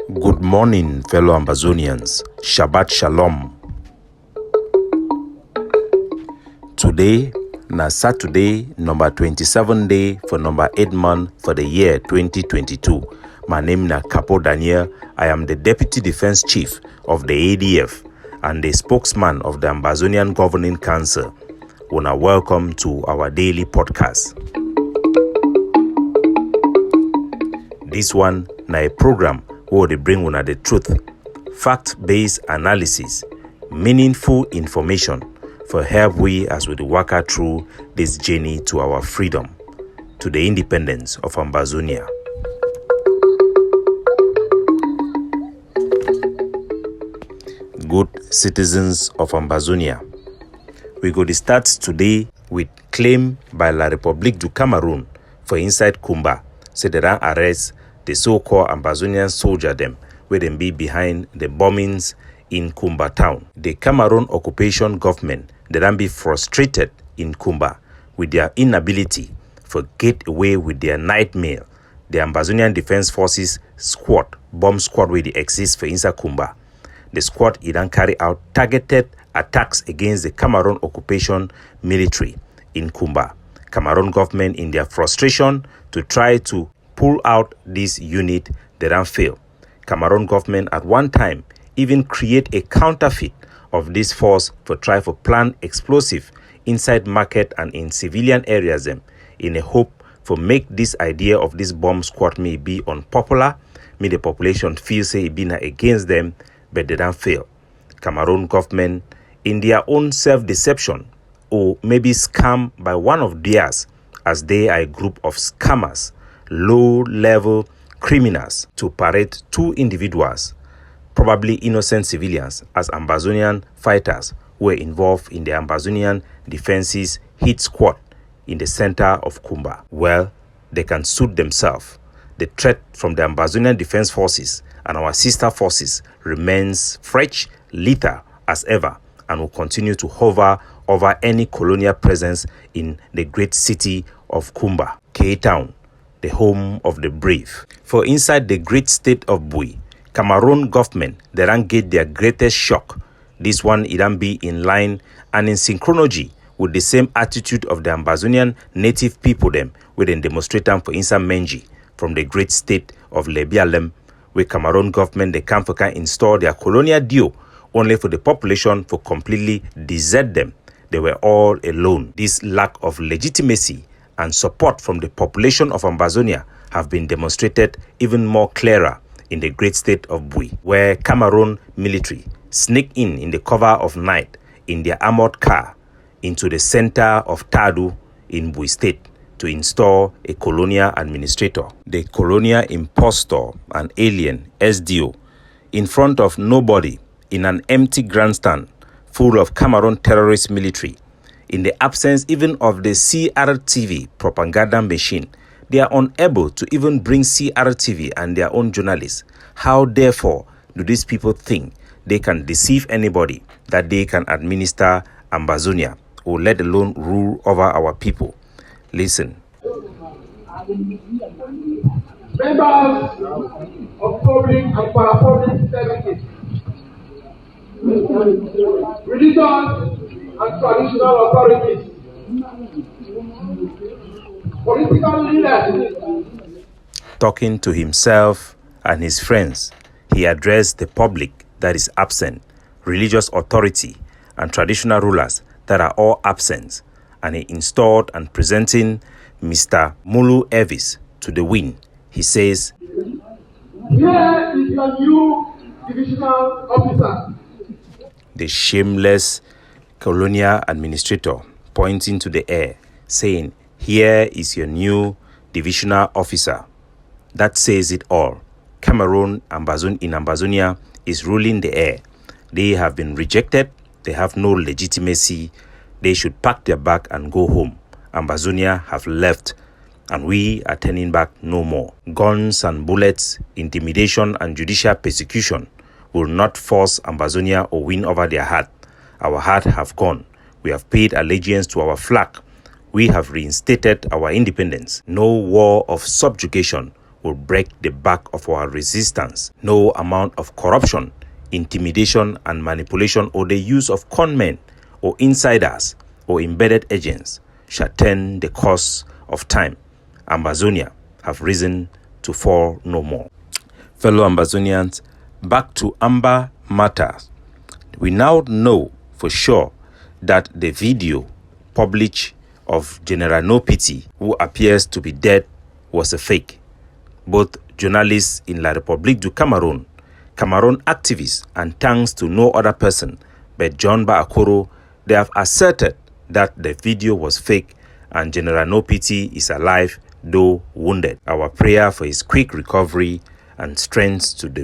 Good morning, fellow Ambazonians. Shabbat Shalom. Today, na Saturday, number 27 day for number 8 month for the year 2022. My name na Capo Daniel. I am the Deputy Defense Chief of the ADF and the spokesman of the Ambazonian Governing Council. Una welcome to our daily podcast. This one na a program where they bring una the truth, fact-based analysis, meaningful information for help we as we walk through this journey to our freedom, to the independence of Ambazonia. Good citizens of Ambazonia, we go to start today with claim by La République du Cameroon for inside Kumba, say they don't arrest the so-called Ambazonian soldier them, where them be behind the bombings in Kumba town. The Cameroon occupation government, they don't be frustrated in Kumba with their inability to get away with their nightmare. The Ambazonian Defense Forces squad, bomb squad where they exist for inside Kumba. The squad it then carry out targeted attacks against the Cameroon occupation military in Kumba. Cameroon government in their frustration to try to pull out this unit, they don't fail. Cameroon government at one time even create a counterfeit of this force for try for plant explosive inside market and in civilian areas them in a hope for make this idea of this bomb squad may be unpopular, may the population feel say it be against them, but they don't fail. Cameroon government in their own self-deception or maybe scam by one of theirs as they are a group of scammers, low-level criminals to parade two individuals, probably innocent civilians, as Ambazonian fighters who were involved in the Ambazonian Defenses hit squad in the center of Kumba. Well, they can suit themselves. The threat from the Ambazonian Defense Forces and our sister forces remains fresh, lethal as ever, and will continue to hover over any colonial presence in the great city of Kumba, K-Town, the home of the brave. For inside the great state of Bui, Cameroon government, they don't get their greatest shock. This one, it don't be in line and in synchronology with the same attitude of the Ambazonian native people them, where they demonstrate them for inside Menji, from the great state of Lebialem, where Cameroon government, they come for can install their colonial deal only for the population for completely desert them. They were all alone. This lack of legitimacy and support from the population of Ambazonia have been demonstrated even more clearer in the great state of Bui, where Cameroon military sneak in the cover of night in their armored car into the center of Tadu in Bui State to install a colonial administrator, the colonial impostor and alien SDO, in front of nobody in an empty grandstand full of Cameroon terrorist military. In the absence even of the CRTV propaganda machine, they are unable to even bring CRTV and their own journalists. How therefore do these people think they can deceive anybody that they can administer Ambazonia or let alone rule over our people? Listen. Members of public and parapublic services, religious and traditional authorities, political leaders. Talking to himself and his friends, he addressed the public that is absent, religious authority and traditional rulers that are all absent, and he installed and presenting Mr. Mulu Evis to the wind. He says, "Here is your new divisional officer." The shameless colonial administrator pointing to the air, saying, "Here is your new divisional officer." That says it all. Cameroon in Ambazonia is ruling the air. They have been rejected. They have no legitimacy. They should pack their bag and go home. Ambazonia have left, and we are turning back no more. Guns and bullets, intimidation and judicial persecution will not force Ambazonia or win over their heart. Our heart have gone. We have paid allegiance to our flag. We have reinstated our independence. No war of subjugation will break the back of our resistance. No amount of corruption, intimidation and manipulation, or the use of conmen or insiders or embedded agents shall turn the course of time. Ambazonia have risen to fall no more. Fellow Ambazonians, back to Amba matters. We now know for sure that the video published of General No Pity, who appears to be dead, was a fake. Both journalists in La République du Cameroon, Cameroon activists, and thanks to no other person but John Baakoro, they have asserted that the video was fake and General No Pity is alive, though wounded. Our prayer for his quick recovery and strength to the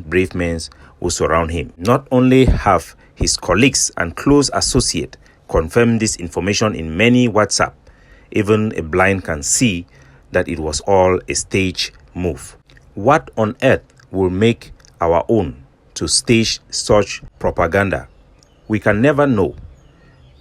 brave men who surround him. Not only have his colleagues and close associates confirmed this information in many WhatsApp, even a blind can see that it was all a stage move. What on earth will make our own to stage such propaganda? We can never know.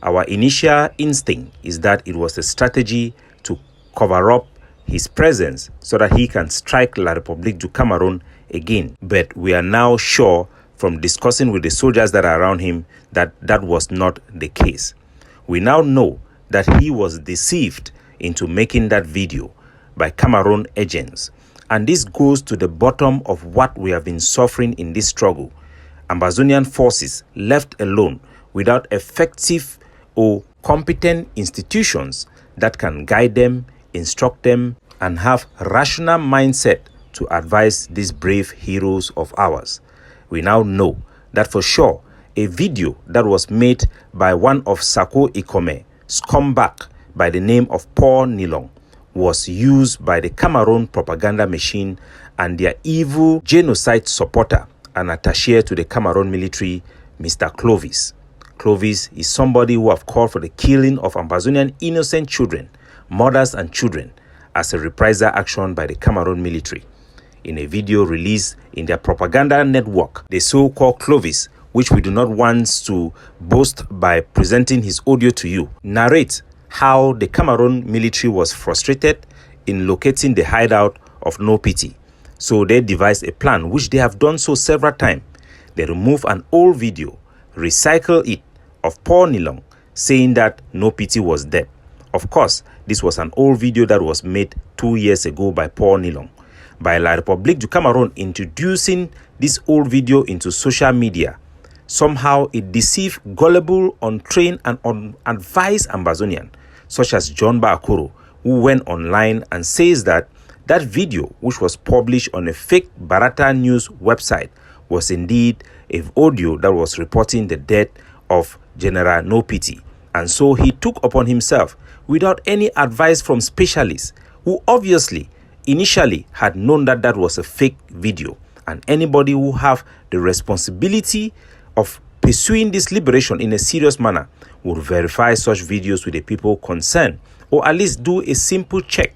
Our initial instinct is that it was a strategy to cover up his presence so that he can strike La République du Cameroon again. But we are now sure from discussing with the soldiers that are around him that that was not the case. We now know that he was deceived into making that video by Cameroon agents. And this goes to the bottom of what we have been suffering in this struggle. Ambazonian forces left alone without effective or competent institutions that can guide them, instruct them, and have rational mindset to advise these brave heroes of ours. We now know that for sure a video that was made by one of Sako Ikome, scumbag by the name of Paul Nilong, was used by the Cameroon propaganda machine and their evil genocide supporter and attaché to the Cameroon military, Mr. Clovis. Clovis is somebody who have called for the killing of Ambazonian innocent children, mothers and children, as a reprisal action by the Cameroon military. In a video released in their propaganda network, the so-called Clovis, which we do not want to boast by presenting his audio to you, narrates how the Cameroon military was frustrated in locating the hideout of No Pity. So they devised a plan, which they have done so several times. They remove an old video, recycle it, of Paul Nilong saying that No Pity was dead. Of course, this was an old video that was made 2 years ago by Paul Nilong. By La République du Cameroon introducing this old video into social media, somehow it deceived gullible, untrained, and unadvised Ambazonian, such as John Baakoro, who went online and says that that video, which was published on a fake Barata News website, was indeed an audio that was reporting the death of General No Pity. And so he took upon himself, without any advice from specialists, who obviously initially had known that that was a fake video, and anybody who have the responsibility of pursuing this liberation in a serious manner would verify such videos with the people concerned, or at least do a simple check.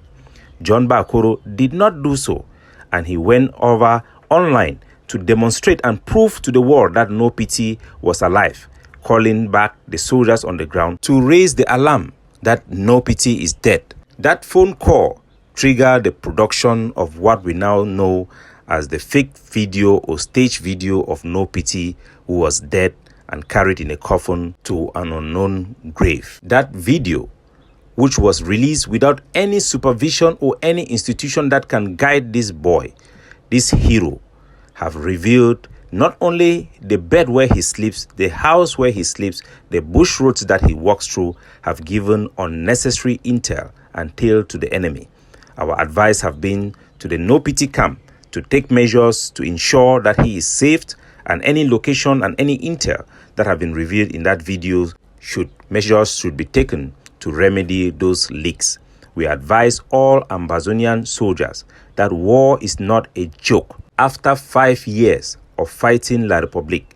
John Baakoro did not do so, and he went over online to demonstrate and prove to the world that No Pity was alive, calling back the soldiers on the ground to raise the alarm that No Pity is dead. That phone call triggered the production of what we now know as the fake video or stage video of No Pity, who was dead and carried in a coffin to an unknown grave. That video, which was released without any supervision or any institution that can guide this boy, this hero, have revealed not only the bed where he sleeps, the house where he sleeps, the bush roads that he walks through, have given unnecessary intel and tale to the enemy. Our advice have been to the No Pity camp to take measures to ensure that he is saved, and any location and any intel that have been revealed in that video measures should be taken to remedy those leaks. We advise all Ambazonian soldiers that war is not a joke. After 5 years of fighting La République,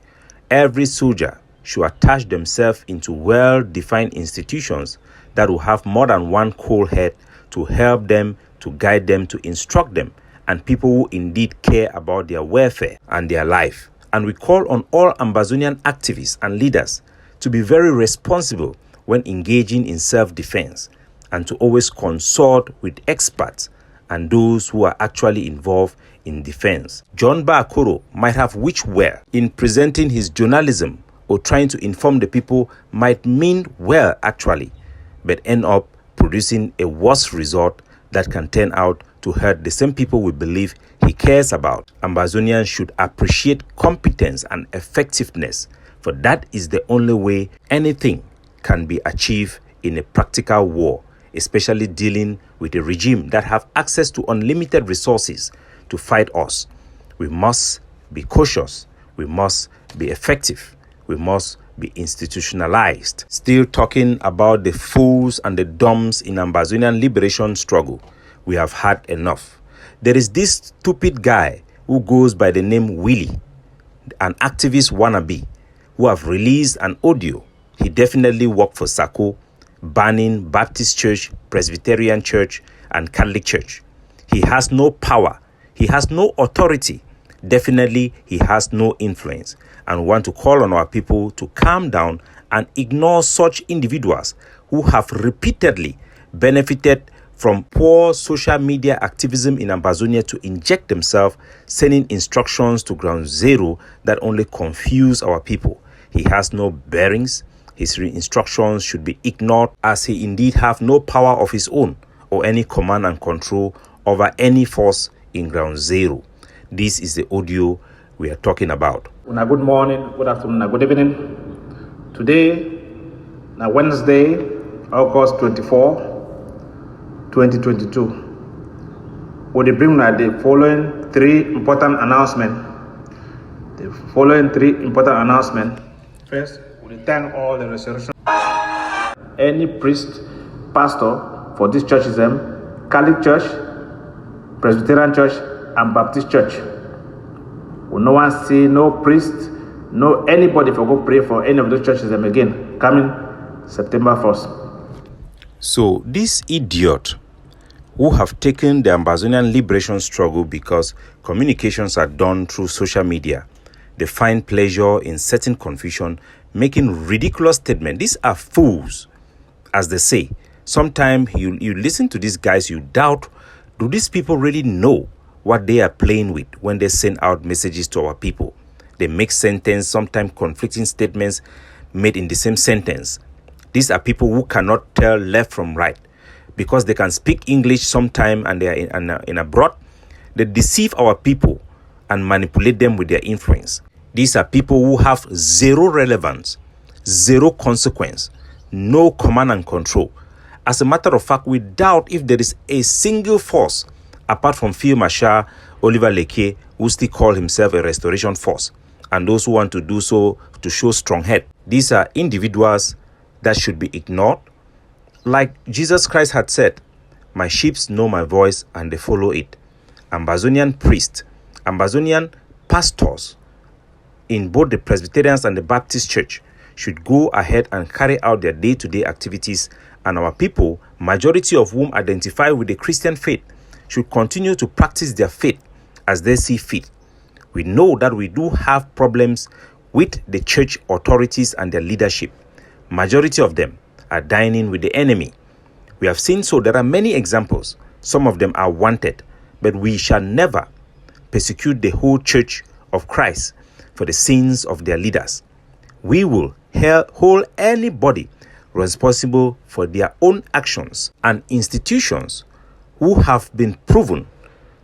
every soldier should attach themselves into well-defined institutions that will have more than one cool head to help them, to guide them, to instruct them, and people who indeed care about their welfare and their life. And we call on all Ambazonian activists and leaders to be very responsible when engaging in self-defense, and to always consult with experts and those who are actually involved in defense. John Bakoro might have wished well in presenting his journalism or trying to inform the people, might mean well actually, but end up producing a worse result that can turn out to hurt the same people we believe he cares about. Ambazonians should appreciate competence and effectiveness, for that is the only way anything can be achieved in a practical war, especially dealing with a regime that have access to unlimited resources to fight us. We must be cautious. We must be effective. We must be institutionalized. Still talking about the fools and the dumbs in Ambazonian liberation struggle. We have had enough. There is this stupid guy who goes by the name Willie, an activist wannabe, who have released an audio. He definitely worked for Sako, banning Baptist Church, Presbyterian Church, and Catholic Church. He has no power. He has no authority. Definitely, he has no influence. And we want to call on our people to calm down and ignore such individuals who have repeatedly benefited from poor social media activism in Ambazonia to inject themselves, sending instructions to ground zero that only confuse our people. He has no bearings. His instructions should be ignored, as he indeed have no power of his own or any command and control over any force in ground zero. This is the audio we are talking about. Good morning, good afternoon, good evening. Today, Wednesday, August 24, 2022. We bring the following three important announcements. First, we thank all the resurrection. Any priest, pastor for this churchism, Catholic Church, Presbyterian Church, and Baptist Church. We no one see no priest, no anybody for go pray for any of those churches again coming September 1st. So this idiot who have taken the Ambazonian liberation struggle because communications are done through social media, they find pleasure in setting confusion, making ridiculous statements. These are fools, as they say. Sometimes you listen to these guys, you doubt, do these people really know what they are playing with when they send out messages to our people? They make sentence, sometimes conflicting statements made in the same sentence. These are people who cannot tell left from right because they can speak English sometime and they are in abroad. They deceive our people and manipulate them with their influence. These are people who have zero relevance, zero consequence, no command and control. As a matter of fact, we doubt if there is a single force apart from Field Marshal Oliver Leke, who still call himself a restoration force, and those who want to do so to show strong head. These are individuals that should be ignored. Like Jesus Christ had said, "My sheep know my voice and they follow it." Ambazonian priests, Ambazonian pastors in both the Presbyterians and the Baptist Church should go ahead and carry out their day-to-day activities, and our people, majority of whom identify with the Christian faith, should continue to practice their faith as they see fit. We know that we do have problems with the church authorities and their leadership. Majority of them are dining with the enemy. We have seen so there are many examples. Some of them are wanted, but we shall never persecute the whole church of Christ for the sins of their leaders. We will hold anybody responsible for their own actions, and institutions who have been proven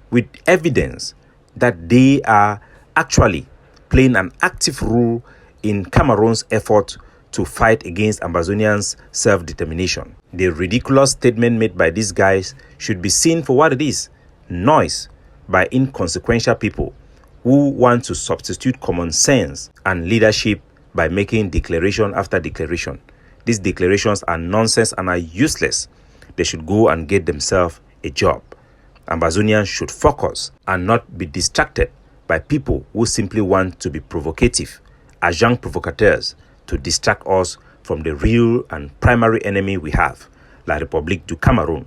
with evidence that they are actually playing an active role in Cameroon's effort to fight against Ambazonians' self-determination. The ridiculous statement made by these guys should be seen for what it is: noise by inconsequential people who want to substitute common sense and leadership by making declaration after declaration. These declarations are nonsense and are useless. They should go and get themselves a job. Ambazonians should focus and not be distracted by people who simply want to be provocative, agents provocateurs, to distract us from the real and primary enemy we have, La République du Cameroon,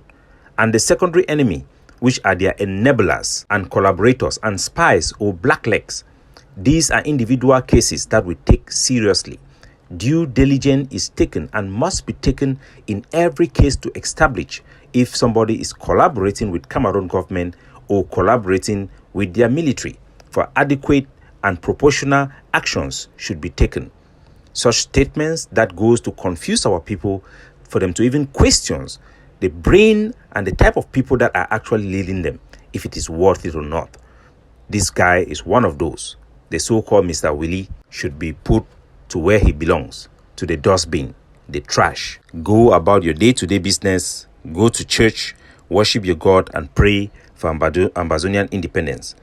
and the secondary enemy, which are their enablers and collaborators and spies or blacklegs. These are individual cases that we take seriously. Due diligence is taken and must be taken in every case to establish if somebody is collaborating with Cameroon government or collaborating with their military. For adequate and proportional actions should be taken. Such statements that goes to confuse our people, for them to even question the brain and the type of people that are actually leading them, if it is worth it or not. This guy is one of those. The so-called Mr. Willie should be put to where he belongs, to the dustbin, the trash. Go about your day-to-day business, go to church, worship your God, and pray for Ambazonian independence.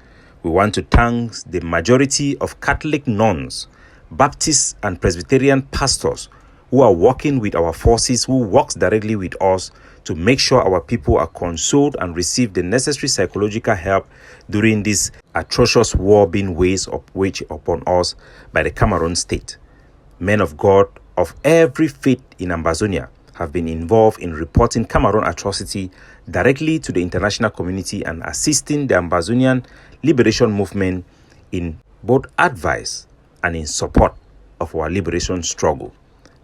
We want to thank the majority of Catholic nuns, Baptist and Presbyterian pastors who are working with our forces, who works directly with us to make sure our people are consoled and receive the necessary psychological help during this atrocious war being waged upon us by the Cameroon state. Men of God of every faith in Ambazonia have been involved in reporting Cameroon atrocity directly to the international community and assisting the Ambazonian liberation movement in both advice and in support of our liberation struggle.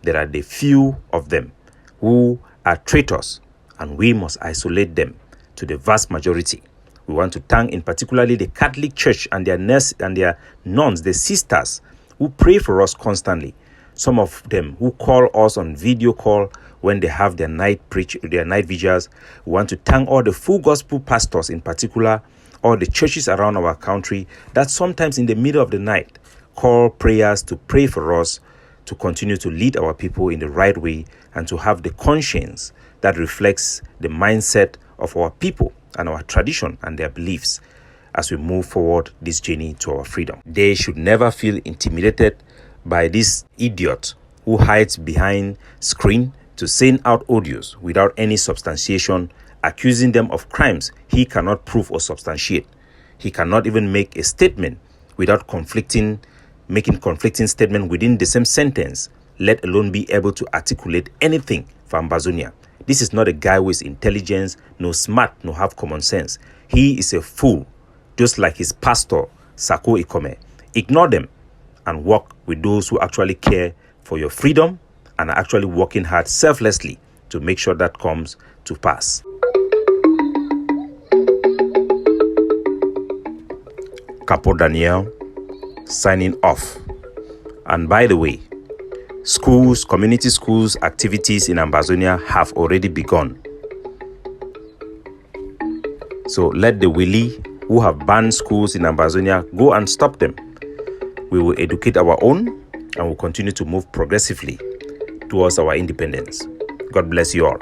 There are the few of them who are traitors, and we must isolate them to the vast majority. We want to thank in particularly the Catholic Church and their nuns, the sisters who pray for us constantly. Some of them who call us on video call when they have their night vigils. We want to thank all the full gospel pastors, in particular, all the churches around our country that sometimes in the middle of the night call prayers to pray for us, to continue to lead our people in the right way and to have the conscience that reflects the mindset of our people and our tradition and their beliefs as we move forward this journey to our freedom. They should never feel intimidated by this idiot who hides behind screen to send out audios without any substantiation, accusing them of crimes he cannot prove or substantiate. He cannot even make a statement without making conflicting statements within the same sentence, let alone be able to articulate anything for Ambazonia. This is not a guy with intelligence, no smart, no have common sense. He is a fool, just like his pastor, Sako Ikome. Ignore them and work with those who actually care for your freedom and are actually working hard selflessly to make sure that comes to pass. Capo Daniel signing off. And by the way, schools, community schools activities in Ambazonia have already begun. So let the Willie who have banned schools in Ambazonia go and stop them. We will educate our own and will continue to move progressively towards our independence. God bless you all.